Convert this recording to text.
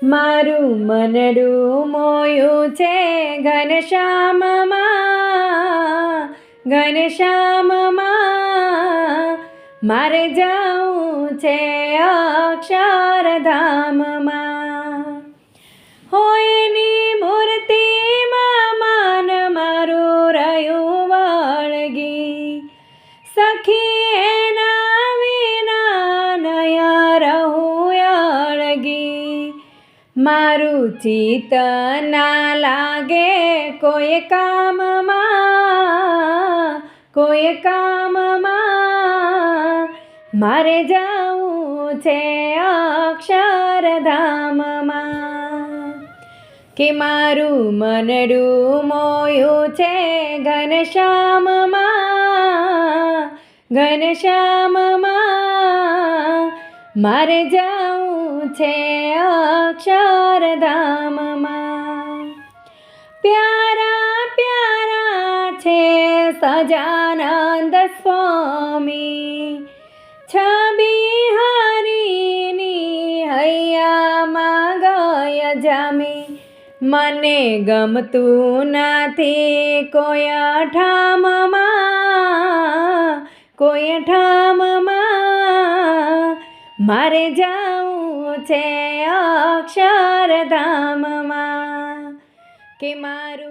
મારું મનડું મોયું છે ઘનશ્યામમાં, ઘનશ્યામમાં. મારે જાવું છે અક્ષરધામમાં. હોય એની મૂર્તિમાં મન મારું રહ્યું વળગી, સખી એના વિના નયા રહું અળગી. મારું ચિત્ત ના લાગે કોઈ કામમાં, કોઈ કામમાં. મારે જાવું છે અક્ષરધામમાં. કે મારું મનડું મોયું છે ઘનશ્યામમાં, ઘનશ્યામમાં. મારે જાવું છે અક્ષરધામમાં. પ્યારા પ્યારા છે સજાનંદ સ્વામી, છબી હરીની હૈયામાં ગય જામી. મને ગમતું નથી કોઈ ઠામમાં, કોઈ ઠામમાં. મારે જાવું છે અક્ષરધામમાં. કે મારું